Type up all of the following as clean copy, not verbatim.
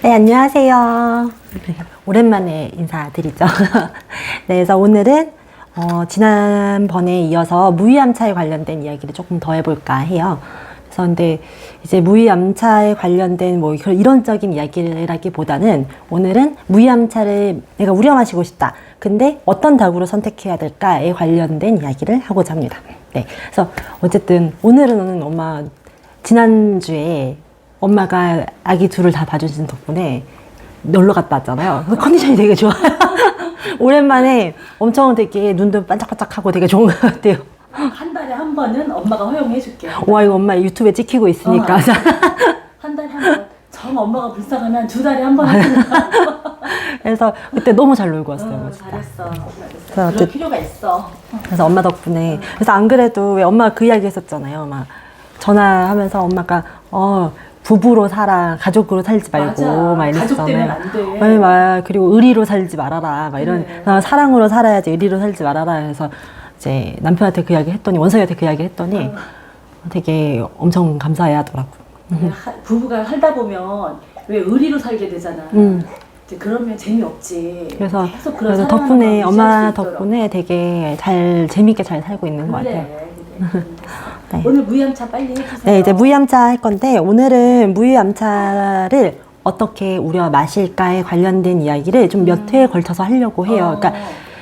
네, 안녕하세요. 오랜만에 인사드리죠. 네, 그래서 오늘은 지난번에 이어서 무위암차에 관련된 이야기를 조금 더 해볼까 해요. 그래서 근데 이제 무위암차에 관련된 뭐 이론적인 이야기라기보다는 오늘은 무위암차를 내가 우려 마시고 싶다. 근데 어떤 닭으로 선택해야 될까에 관련된 이야기를 하고자 합니다. 네, 그래서 어쨌든 오늘은 엄마 지난주에 엄마가 아기 둘을 다 봐주신 덕분에 놀러 갔다 왔잖아요. 그래서 컨디션이 되게 좋아요. 오랜만에 엄청 되게 눈도 반짝반짝하고 되게 좋은 것 같아요. 한 달에 한 번은 엄마가 허용해 줄게. 와, 이거 엄마 유튜브에 찍히고 있으니까. 한 달에 한 번. 정 엄마가 불쌍하면 두 달에 한 번 하니까. 그래서 그때 너무 잘 놀고 왔어요. 진짜. 잘했어. 그래서 그럴 필요가 있어. 그래서 엄마 덕분에. 그래서 안 그래도 왜 엄마가 그 이야기 했었잖아요. 막 전화하면서 엄마가 부부로 살아, 가족으로 살지 말고, 맞아. 막 가족 때문에 이랬잖아요. 안 돼. 네, 막 그리고 의리로 살지 말아라, 막 이런 그래. 사랑으로 살아야지 의리로 살지 말아라. 해서 이제 남편한테 그 이야기 했더니 원석이한테 그 이야기 했더니 되게 엄청 감사해하더라고. 부부가 살다 보면 왜 의리로 살게 되잖아. 이제 그러면 재미없지. 그래서 계속 그런 그래서 사랑하는 덕분에 마음을 엄마 유지할 수 있도록. 덕분에 되게 잘 재밌게 잘 살고 있는 것 같아요. 그래. 네. 오늘 무위암차 빨리 해주세요. 네, 이제 무위암차 할 건데 오늘은 무위암차를 어떻게 우려 마실까에 관련된 이야기를 좀 몇 회에 걸쳐서 하려고 해요. 그러니까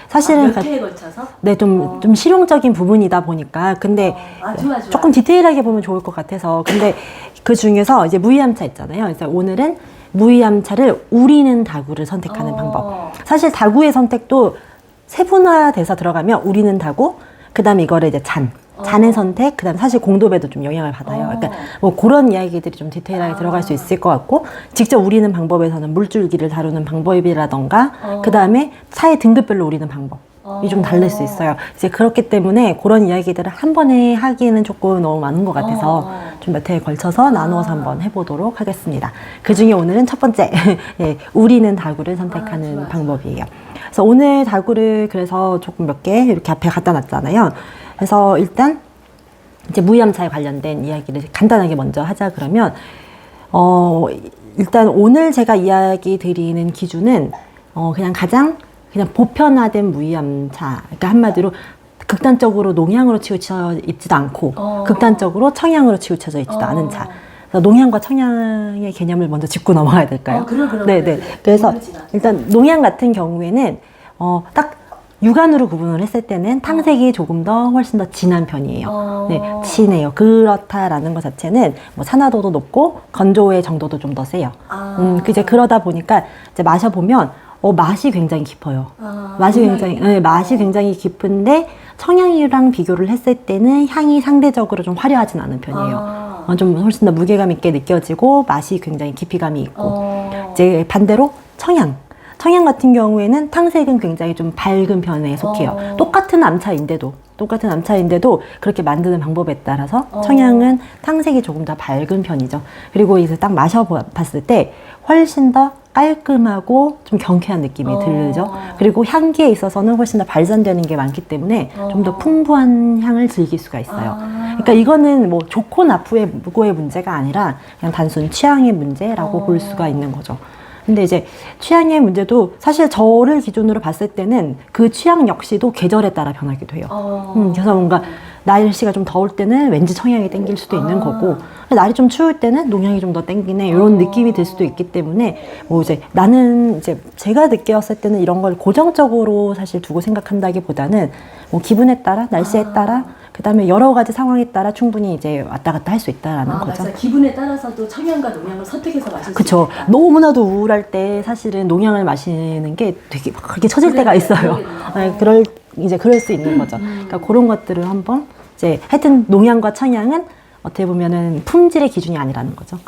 사실은 몇 회에 걸쳐서? 네, 좀 실용적인 부분이다 보니까 근데 좋아. 조금 디테일하게 보면 좋을 것 같아서 근데 그 중에서 이제 무위암차 있잖아요. 그래서 오늘은 무위암차를 우리는 다구를 선택하는 방법. 사실 다구의 선택도 세분화돼서 들어가면 우리는 다구, 그 다음에 이거를 이제 잔의 선택, 그 다음에 사실 공도배도 좀 영향을 받아요. 그러니까 뭐 그런 이야기들이 좀 디테일하게 들어갈 수 있을 것 같고, 직접 우리는 방법에서는 물줄기를 다루는 방법이라던가, 그 다음에 차의 등급별로 우리는 방법이 좀 다를 수 있어요. 이제 그렇기 때문에 그런 이야기들을 한 번에 하기에는 조금 너무 많은 것 같아서 좀 몇 회에 걸쳐서 나누어서 한번 해보도록 하겠습니다. 그 중에 오늘은 첫 번째, 예, 우리는 다구를 선택하는 방법이에요. 그래서 오늘 다구를 그래서 조금 몇 개 이렇게 앞에 갖다 놨잖아요. 그래서 일단 이제 무위암차에 관련된 이야기를 간단하게 먼저 하자 그러면 일단 오늘 제가 이야기 드리는 기준은 그냥 가장 그냥 보편화된 무위암차, 그러니까 한마디로 극단적으로 농양으로 치우쳐 있지도 않고 극단적으로 청양으로 치우쳐져 있지도 않은 차. 그래서 농양과 청양의 개념을 먼저 짚고 넘어가야 될까요? 그래. 그래서 일단 농양 같은 경우에는 딱 육안으로 구분을 했을 때는 탕색이 조금 더 훨씬 더 진한 편이에요. 네, 진해요. 그렇다라는 것 자체는 뭐 산화도도 높고 건조의 정도도 좀 더 세요. 이제 그러다 보니까 이제 마셔보면 맛이 굉장히 깊어요. 맛이 굉장히 깊은데 청양이랑 비교를 했을 때는 향이 상대적으로 좀 화려하진 않은 편이에요. 좀 훨씬 더 무게감 있게 느껴지고 맛이 굉장히 깊이감이 있고 이제 반대로 청양 같은 경우에는 탕색은 굉장히 좀 밝은 편에 속해요. 똑같은 암차인데도 그렇게 만드는 방법에 따라서 청양은 탕색이 조금 더 밝은 편이죠. 그리고 이제 딱 마셔봤을 때 훨씬 더 깔끔하고 좀 경쾌한 느낌이 들죠. 그리고 향기에 있어서는 훨씬 더 발산되는 게 많기 때문에 좀 더 풍부한 향을 즐길 수가 있어요. 그러니까 이거는 뭐 좋고 나쁘고의 문제가 아니라 그냥 단순 취향의 문제라고 볼 수가 있는 거죠. 근데 이제 취향의 문제도 사실 저를 기준으로 봤을 때는 그 취향 역시도 계절에 따라 변하기도 해요. 그래서 뭔가 날씨가 좀 더울 때는 왠지 청양이 땡길 수도 있는 거고 날이 좀 추울 때는 농양이 좀 더 땡기네 이런 느낌이 들 수도 있기 때문에 뭐 이제 나는 이제 제가 느꼈을 때는 이런 걸 고정적으로 사실 두고 생각한다기보다는 뭐 기분에 따라 날씨에 따라 그 다음에 여러 가지 상황에 따라 충분히 이제 왔다 갔다 할 수 있다라는 거죠. 맞아. 기분에 따라서도 청양과 농양을 선택해서 마실 수 그쵸. 있다. 너무나도 우울할 때 사실은 농양을 마시는 게 되게 막 그렇게 처질 때가 있어요. 네, 그럴 수 있는 거죠. 그러니까 그런 것들을 한번 이제 하여튼 농양과 청양은 어떻게 보면은 품질의 기준이 아니라는 거죠.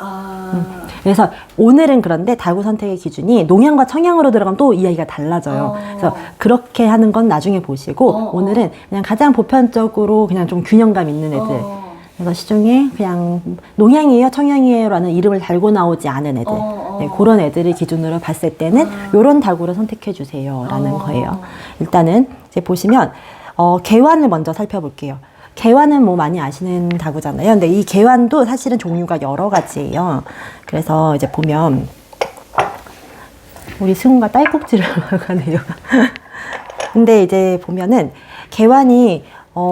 그래서 오늘은 그런데 다구 선택의 기준이 농양과 청양으로 들어가면 또 이야기가 달라져요. 그래서 그렇게 하는 건 나중에 보시고 오늘은 그냥 가장 보편적으로 그냥 좀 균형감 있는 애들. 그래서 시중에 그냥 농양이에요, 청양이에요 라는 이름을 달고 나오지 않은 애들. 네, 그런 애들을 기준으로 봤을 때는 요런 다구를 선택해 주세요 라는 거예요. 일단은 이제 보시면 개완을 먼저 살펴볼게요. 개화는 뭐 많이 아시는 다구잖아요. 근데 이 개화도 사실은 종류가 여러 가지예요. 그래서 이제 보면 우리 승우가 딸꾹질을 하러 가네요. 근데 이제 보면은 개환이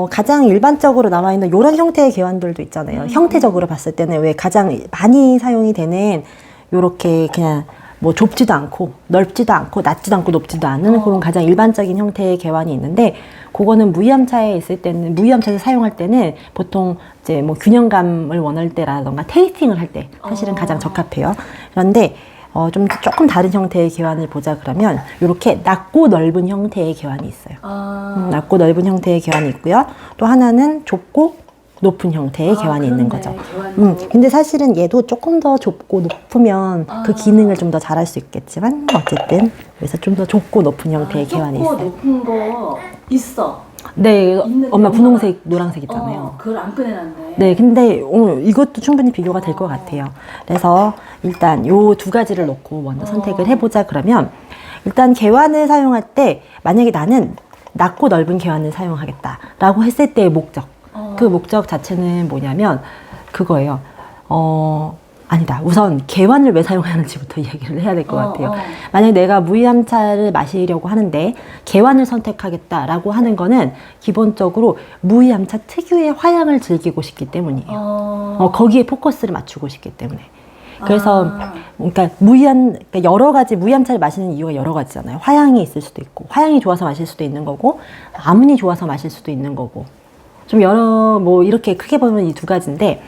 가장 일반적으로 남아있는 이런 형태의 개환들도 있잖아요. 형태적으로 봤을 때는 왜 가장 많이 사용이 되는 요렇게 그냥 뭐 좁지도 않고 넓지도 않고 낮지도 않고 높지도 않은 그런 가장 일반적인 형태의 개환이 있는데 그거는 무이암차에 있을 때는 무이암차에서 사용할 때는 보통 이제 뭐 균형감을 원할 때라던가 테이스팅을 할 때 사실은 가장 적합해요. 그런데 좀 조금 다른 형태의 개환을 보자 그러면 이렇게 낮고 넓은 형태의 개환이 있어요. 낮고 넓은 형태의 개환이 있고요. 또 하나는 좁고 높은 형태의 개환이 있는 거죠. 근데 사실은 얘도 조금 더 좁고 높으면 그 기능을 좀 더 잘할 수 있겠지만 어쨌든 그래서 좀 더 좁고 높은 형태의 개환이 좁고 있어요. 높은 거 있어. 네, 있는데 엄마 엄마가- 분홍색, 노란색 있잖아요. 그걸 안 꺼내놨네. 네, 근데 이것도 충분히 비교가 될 것 같아요. 그래서 일단 요 두 가지를 놓고 먼저 선택을 해보자 그러면 일단 개환을 사용할 때 만약에 나는 낮고 넓은 개환을 사용하겠다라고 했을 때의 목적 그 목적 자체는 뭐냐면 그거예요. 아니다. 우선 개환을 왜 사용하는지부터 이야기를 해야 될 것 같아요. 만약에 내가 무이암차를 마시려고 하는데 개환을 선택하겠다라고 하는 거는 기본적으로 무이암차 특유의 화향을 즐기고 싶기 때문이에요. 거기에 포커스를 맞추고 싶기 때문에. 그래서 그러니까 그러니까 여러 가지 무이암차를 마시는 이유가 여러 가지잖아요. 화향이 있을 수도 있고 화향이 좋아서 마실 수도 있는 거고 아문이 좋아서 마실 수도 있는 거고 좀 여러 뭐 이렇게 크게 보면 이 두 가지인데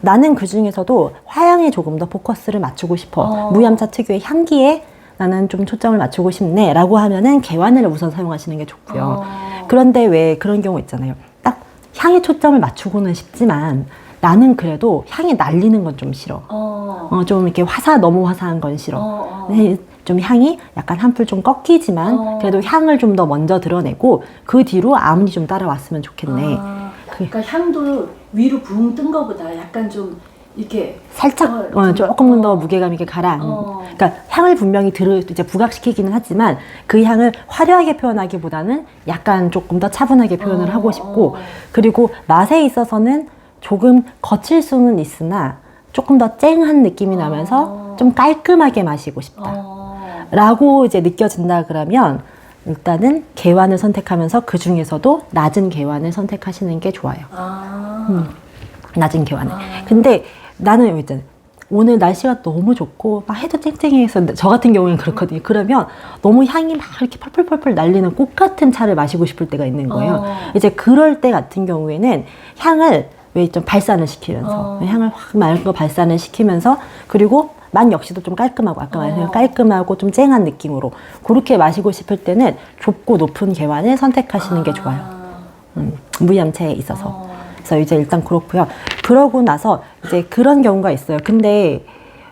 나는 그 중에서도 화향에 조금 더 포커스를 맞추고 싶어. 무이암차 특유의 향기에 나는 좀 초점을 맞추고 싶네 라고 하면은 개환을 우선 사용하시는 게 좋고요. 그런데 왜 그런 경우 있잖아요. 딱 향에 초점을 맞추고는 싶지만 나는 그래도 향이 날리는 건 좀 싫어. 좀 이렇게 너무 화사한 건 싫어. 네, 좀 향이 약간 한풀 좀 꺾이지만 그래도 향을 좀 더 먼저 드러내고 그 뒤로 아무리 좀 따라왔으면 좋겠네. 그러니까 향도 위로 붕 뜬 거보다 약간 좀 이렇게 살짝 조금 더 무게감 있게 그러니까 향을 분명히 이제 부각시키기는 하지만 그 향을 화려하게 표현하기보다는 약간 조금 더 차분하게 표현을 하고 싶고 그리고 맛에 있어서는 조금 거칠 수는 있으나 조금 더 쨍한 느낌이 나면서 좀 깔끔하게 마시고 싶다 라고 이제 느껴진다 그러면 일단은 개환을 선택하면서 그 중에서도 낮은 개환을 선택하시는 게 좋아요. 낮은 개환을. 근데 나는 여기 있잖아요. 오늘 날씨가 너무 좋고 막 해도 쨍쨍해서 저 같은 경우는 그렇거든요. 그러면 너무 향이 막 이렇게 펄펄펄펄 날리는 꽃 같은 차를 마시고 싶을 때가 있는 거예요. 이제 그럴 때 같은 경우에는 향을 왜 좀 발산을 시키면서 향을 확 맑고 발산을 시키면서 그리고 맛 역시도 좀 깔끔하고 아까 말한 깔끔하고 좀 쨍한 느낌으로 그렇게 마시고 싶을 때는 좁고 높은 개환을 선택하시는 게 좋아요. 무이암차에 있어서. 그래서 이제 일단 그렇고요. 그러고 나서 이제 그런 경우가 있어요. 근데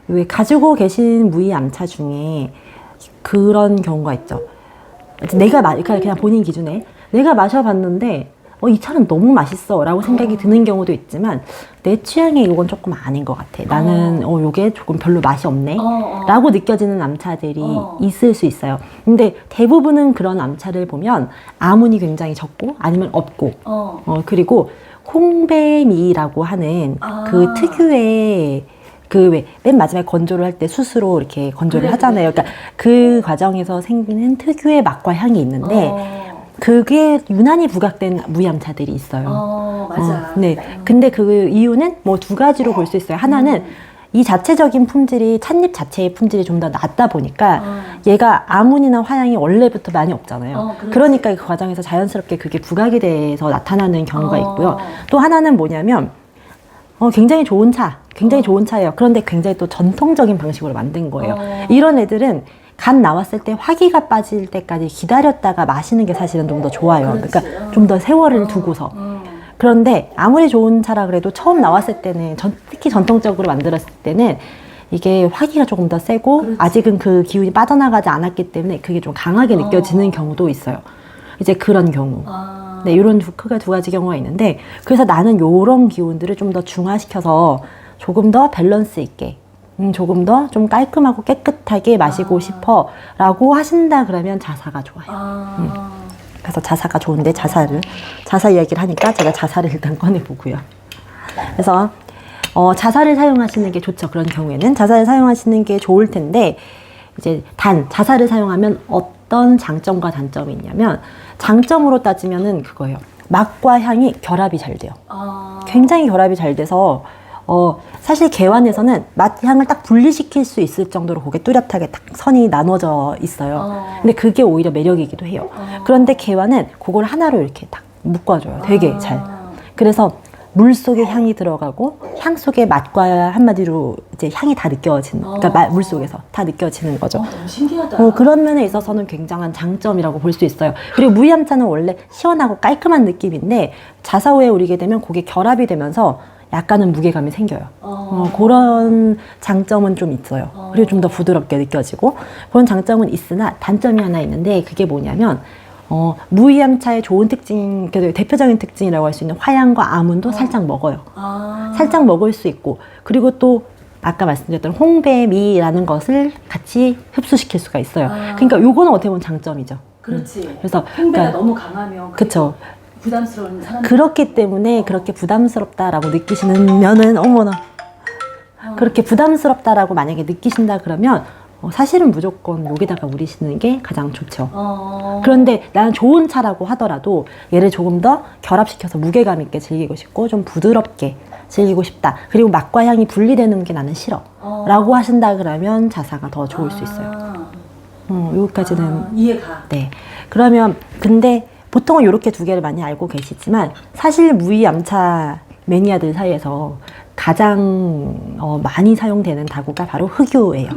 왜 가지고 계신 무이암차 중에 그런 경우가 있죠. 내가 그냥 본인 기준에 내가 마셔봤는데 이 차는 너무 맛있어 라고 생각이 드는 경우도 있지만 내 취향에 이건 조금 아닌 것 같아. 나는 요게 조금 별로 맛이 없네 라고 느껴지는 암차들이 있을 수 있어요. 근데 대부분은 그런 암차를 보면 아문이 굉장히 적고 아니면 없고 그리고 홍배미라고 하는 그 특유의 그 왜 맨 마지막에 건조를 할 때 숯으로 이렇게 건조를 하잖아요. 그러니까 그 과정에서 생기는 특유의 맛과 향이 있는데 그게 유난히 부각된 무이암차들이 있어요. 맞아. 네. 근데 그 이유는 뭐 두 가지로 볼 수 있어요. 하나는 이 자체적인 품질이 찻잎 자체의 품질이 좀 더 낮다 보니까 얘가 아문이나 화향이 원래부터 많이 없잖아요. 그러니까 그 과정에서 자연스럽게 그게 부각이 돼서 나타나는 경우가 있고요. 또 하나는 뭐냐면 굉장히 좋은 차예요. 그런데 굉장히 또 전통적인 방식으로 만든 거예요. 이런 애들은 간 나왔을 때 화기가 빠질 때까지 기다렸다가 마시는 게 사실은 좀 더 좋아요. 그러니까 좀 더 세월을 두고서. 그런데 아무리 좋은 차라 그래도 처음 나왔을 때는 특히 전통적으로 만들었을 때는 이게 화기가 조금 더 세고 아직은 그 기운이 빠져나가지 않았기 때문에 그게 좀 강하게 느껴지는 경우도 있어요. 이제 그런 경우. 네, 이런 크게 두 가지 경우가 있는데 그래서 나는 이런 기운들을 좀 더 중화시켜서 조금 더 밸런스 있게 조금 더 좀 깔끔하고 깨끗하게 마시고 싶어 라고 하신다 그러면 자사가 좋아요. 그래서 자사가 좋은데 자사 이야기를 하니까 제가 자사를 일단 꺼내보고요. 그래서 자사를 사용하시는 게 좋죠. 그런 경우에는 자사를 사용하시는 게 좋을 텐데 이제 자사를 사용하면 어떤 장점과 단점이 있냐면 장점으로 따지면은 그거예요. 맛과 향이 결합이 잘 돼요. 굉장히 결합이 잘 돼서 사실 개완에서는 맛, 향을 딱 분리시킬 수 있을 정도로 그게 뚜렷하게 딱 선이 나눠져 있어요. 근데 그게 오히려 매력이기도 해요. 그런데 개완은 그걸 하나로 이렇게 딱 묶어줘요. 되게 잘. 그래서 물 속에 향이 들어가고 향 속에 맛과 한마디로 이제 향이 다 느껴지는, 그러니까 물 속에서 다 느껴지는 거죠. 너무 신기하다. 그런 면에 있어서는 굉장한 장점이라고 볼 수 있어요. 그리고 무이암차는 원래 시원하고 깔끔한 느낌인데 자사 후에 우리게 되면 그게 결합이 되면서 약간은 무게감이 생겨요. 그런 장점은 좀 있어요. 그리고 좀 더 부드럽게 느껴지고 그런 장점은 있으나 단점이 하나 있는데 그게 뭐냐면 무이암차의 좋은 특징, 대표적인 특징이라고 할 수 있는 화향과 아문도 살짝 먹어요. 살짝 먹을 수 있고 그리고 또 아까 말씀드렸던 홍배미라는 것을 같이 흡수시킬 수가 있어요. 그러니까 요거는 어떻게 보면 장점이죠. 그렇지. 그래서 홍배가 그러니까, 너무 강하면 그쵸. 부담스러운 사람. 그렇기 때문에 그렇게 부담스럽다라고 느끼시는 면은 어머나 그렇게 부담스럽다라고 만약에 느끼신다 그러면 사실은 무조건 여기다가 우리시는 게 가장 좋죠. 그런데 나는 좋은 차라고 하더라도 얘를 조금 더 결합시켜서 무게감 있게 즐기고 싶고 좀 부드럽게 즐기고 싶다. 그리고 맛과 향이 분리되는 게 나는 싫어. 라고 하신다 그러면 자사가 더 좋을 수 있어요. 여기까지는 이해가. 네. 그러면 근데 보통은 이렇게 두 개를 많이 알고 계시지만 사실 무이암차 매니아들 사이에서 가장 많이 사용되는 다구가 바로 흑유예요.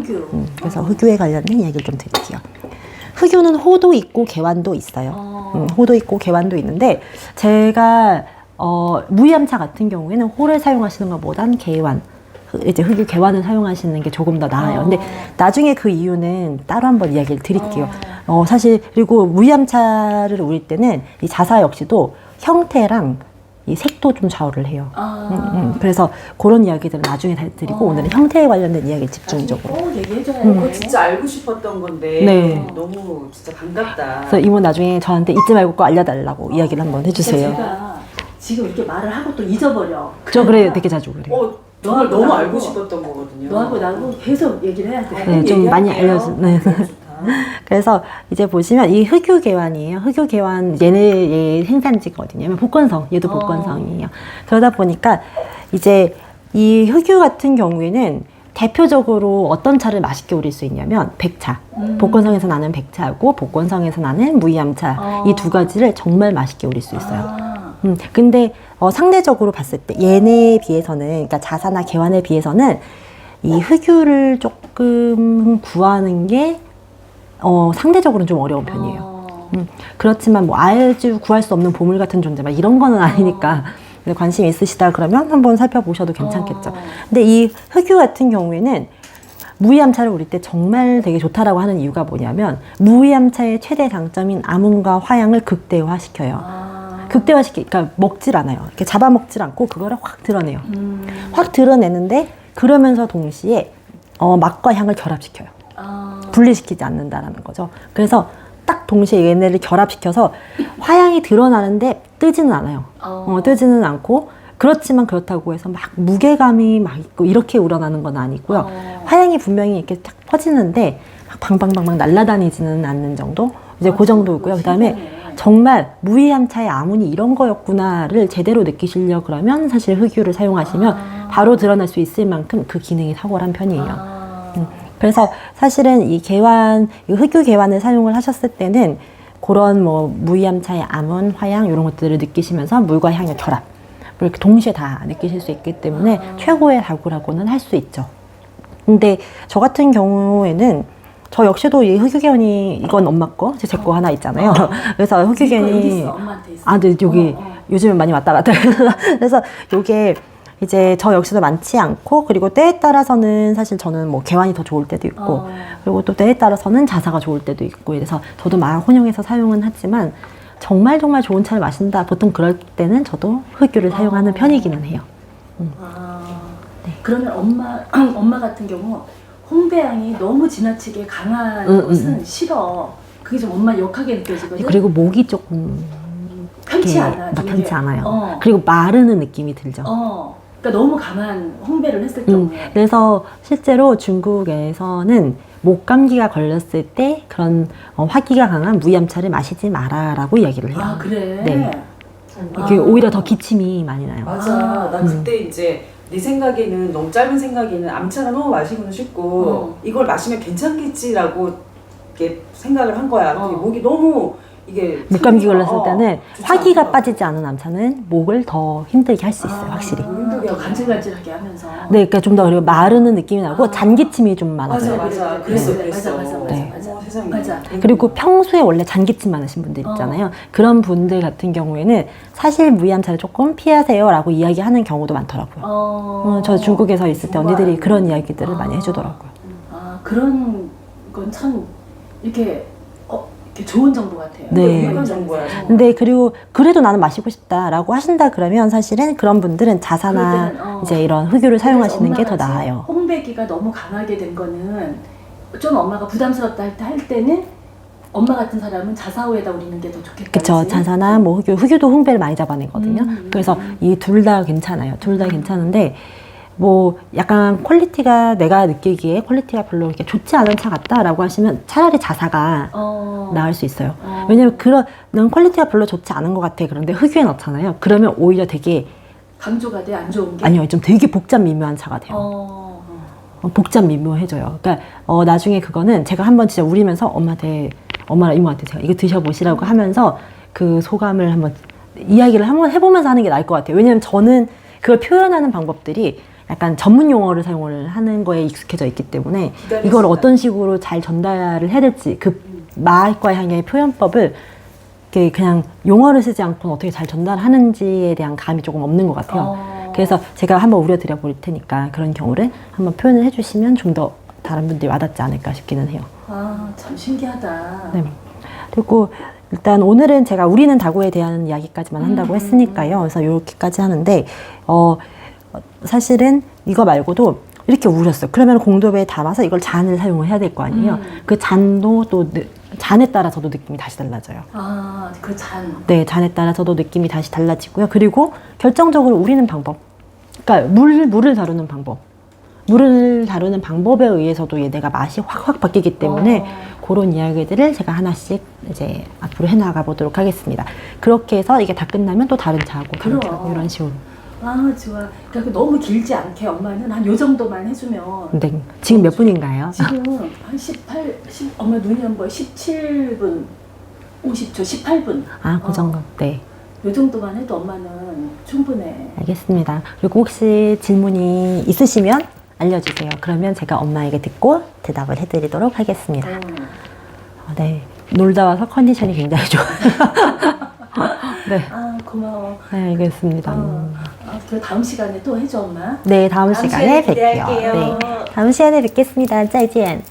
그래서 흑유에 관련된 이야기를 좀 드릴게요. 흑유는 호도 있고 개완도 있어요. 호도 있고 개완도 있는데 제가 무이암차 같은 경우에는 호를 사용하시는 것보단 개완, 이제 흑유 개완을 사용하시는 게 조금 더 나아요. 근데 나중에 그 이유는 따로 한번 이야기를 드릴게요. 사실 그리고 무이암차를 우릴 때는 이 자사 역시도 형태랑 이 색도 좀 좌우를 해요. 그래서 그런 이야기들은 나중에 다 드리고 오늘은 형태에 관련된 이야기를 집중적으로. 꼭 얘기해줘야 그거 진짜 알고 싶었던 건데 네. 너무 진짜 반갑다. 그래서 이모 나중에 저한테 잊지 말고 꼭 알려달라고 이야기를 한번 해주세요. 제가 지금 이렇게 말을 하고 또 잊어버려. 저 그래요. 되게 자주 그래요. 정말 너무 나하고 알고 싶었던 거거든요. 너하고 나하고 계속 얘기를 해야 돼. 네, 좀 많이 알려주. 네. 좋다. 그래서 이제 보시면 이 흑유 개완이에요. 흑유 개완 얘 생산지가 어디냐면 복건성. 얘도 복건성이에요. 그러다 보니까 이제 이 흑유 같은 경우에는 대표적으로 어떤 차를 맛있게 우릴 수 있냐면 백차. 복건성에서 나는 백차하고 복건성에서 나는 무이암차. 이 두 가지를 정말 맛있게 우릴 수 있어요. 근데 상대적으로 봤을 때 얘네에 비해서는, 그러니까 자사나 개완에 비해서는 이 흑유를 조금 구하는 게 상대적으로는 좀 어려운 편이에요. 그렇지만 뭐 아주 구할 수 없는 보물 같은 존재 막 이런 거는 아니니까 관심 있으시다 그러면 한번 살펴보셔도 괜찮겠죠. 근데 이 흑유 같은 경우에는 무이암차를 우릴 때 정말 되게 좋다라고 하는 이유가 뭐냐면 무이암차의 최대 장점인 아문과 화향을 극대화시켜요. 그러니까 먹질 않아요. 이렇게 잡아먹질 않고 그거를 확 드러내요. 확 드러내는데 그러면서 동시에 맛과 향을 결합시켜요. 분리시키지 않는다라는 거죠. 그래서 딱 동시에 얘네를 결합시켜서 화향이 드러나는데 뜨지는 않아요. 뜨지는 않고 그렇지만 그렇다고 해서 막 무게감이 막 있고 이렇게 우러나는 건 아니고요. 화향이 분명히 이렇게 딱 퍼지는데 막 방방방방 날아다니지는 않는 정도? 이제 그 정도고요. 그 다음에 정말 무이암차의 아문이 이런 거였구나를 제대로 느끼시려고 그러면 사실 흑유를 사용하시면 바로 드러날 수 있을 만큼 그 기능이 탁월한 편이에요. 그래서 사실은 이 흑유 개완을 사용을 하셨을 때는 그런 뭐 무이암차의 아문, 화향 이런 것들을 느끼시면서 물과 향의 결합 이렇게 동시에 다 느끼실 수 있기 때문에 최고의 다구라고는 할 수 있죠. 근데 저 같은 경우에는 저 역시도 이 흑유개원이 이건 엄마 거, 제 거 하나 있잖아요. 그래서 흑유개원이 엄마한테 있어. 근데 여기 요즘에 많이 왔다 갔다 그래서 요게 이제 저 역시도 많지 않고 그리고 때에 따라서는 사실 저는 뭐 개완이 더 좋을 때도 있고 그리고 또 때에 따라서는 자사가 좋을 때도 있고 그래서 저도 막 혼용해서 사용은 하지만 정말 정말 좋은 차를 마신다 보통 그럴 때는 저도 흑유를 사용하는 편이기는 해요. 네. 그러면 엄마 같은 경우 홍배향이 너무 지나치게 강한 것은 싫어. 그게 좀 엄마 역하게 느껴지거든. 그리고 목이 조금 편치 이렇게 않아. 막 편치 않아요. 어. 그리고 마르는 느낌이 들죠. 그러니까 너무 강한 홍배를 했을 경우에. 그래서 실제로 중국에서는 목 감기가 걸렸을 때 그런 화기가 강한 무염차를 마시지 마라라고 이야기를 해요. 아 그래. 네. 이게 아. 오히려 더 기침이 많이 나요. 맞아. 나 그때 이제 내 생각에는 너무 짧은 생각에는 암차가 너무 마시고는 싶고 이걸 마시면 괜찮겠지라고 이렇게 생각을 한 거야. 근데 목이 너무 이게 목감기 걸렸을 때는 좋지 화기가 않더라고. 빠지지 않은 암차는 목을 더 힘들게 할 수 있어요, 확실히. 힘들게 더 하고. 간질간질하게 하면서. 네, 그러니까 좀 더 그리고 마르는 느낌이 나고 아. 잔기침이 좀 많아져요. 맞아. 그래, 그랬어. 맞아. 네. 어머, 세상에. 맞아. 그리고 평소에 원래 잔기침 많으신 분들 있잖아요. 그런 분들 같은 경우에는 사실 무이암차를 조금 피하세요라고 이야기하는 경우도 많더라고요. 저 중국에서 있을 때 정말. 언니들이 그런 이야기들을 많이 해주더라고요. 아 그런 건 참 이렇게 이렇게 좋은 정보 같아요. 네. 그런 정보야. 근데 그리고 그래도 나는 마시고 싶다라고 하신다 그러면 사실은 그런 분들은 자사나 그럴 때는, 이제 이런 흑유를 사용하시는 게 더 엄마같이 나아요. 홍배기가 너무 강하게 된 거는 좀 엄마가 부담스럽다 할 때는 엄마 같은 사람은 자사오에다 우리는 게 더 좋겠다. 그쵸. 그치? 자사나 뭐 흑유도 홍배를 많이 잡아내거든요. 그래서 이 둘 다 괜찮아요. 둘 다 괜찮은데 뭐 약간 퀄리티가 내가 느끼기에 퀄리티가 별로 이렇게 좋지 않은 차 같다라고 하시면 차라리 자사가 나을 수 있어요. 왜냐면 그런 넌 퀄리티가 별로 좋지 않은 것 같아. 그런데 흑유에 넣잖아요. 그러면 오히려 되게 강조가 돼 안 좋은 게. 아니요, 좀 되게 복잡 미묘한 차가 돼요. 복잡 미묘해져요. 그러니까 나중에 그거는 제가 한번 진짜 우리면서 엄마랑 이모한테 제가 이거 드셔보시라고 하면서 그 소감을 한번 이야기를 한번 해보면서 하는 게 나을 것 같아요. 왜냐면 저는 그걸 표현하는 방법들이 약간 전문 용어를 사용을 하는 거에 익숙해져 있기 때문에 이걸 어떤 식으로 잘 전달을 해야 될지 그 맛과 향의 표현법을 이렇게 그냥 용어를 쓰지 않고 어떻게 잘 전달하는지에 대한 감이 조금 없는 것 같아요. 그래서 제가 한번 우려드려 볼 테니까 그런 경우를 한번 표현을 해주시면 좀 더 다른 분들이 와닿지 않을까 싶기는 해요. 참 신기하다. 네. 그리고 일단 오늘은 제가 우리는 다고에 대한 이야기까지만 한다고 했으니까요. 그래서 이렇게까지 하는데 사실은 이거 말고도 이렇게 우렸어요. 그러면 공도배에 담아서 이걸 잔을 사용을 해야 될 거 아니에요. 그 잔도 또 잔에 따라서도 느낌이 다시 달라져요. 그 잔. 네, 잔에 따라서도 느낌이 다시 달라지고요. 그리고 결정적으로 우리는 방법. 그러니까 물을 다루는 방법. 물을 다루는 방법에 의해서도 얘네가 맛이 확 바뀌기 때문에 그런 이야기들을 제가 하나씩 이제 앞으로 해나가 보도록 하겠습니다. 그렇게 해서 이게 다 끝나면 또 다른 차하고 다른 차하고 이런 식으로. 좋아. 그러니까 너무 길지 않게 엄마는 한 요 정도만 해주면. 네. 지금 몇 분인가요? 지금 한 10, 엄마 눈이 한 번 17분 50초, 18분. 그 정도. 네. 요 정도만 해도 엄마는 충분해. 알겠습니다. 그리고 혹시 질문이 있으시면 알려주세요. 그러면 제가 엄마에게 듣고 대답을 해드리도록 하겠습니다. 네. 놀다 와서 컨디션이 굉장히 좋아요. 네. 고마워. 네, 알겠습니다. 그 다음 시간에 또 해줘, 엄마. 네, 다음 시간에 뵐게요. 기대할게요. 네, 다음 시간에 뵙겠습니다. 再见.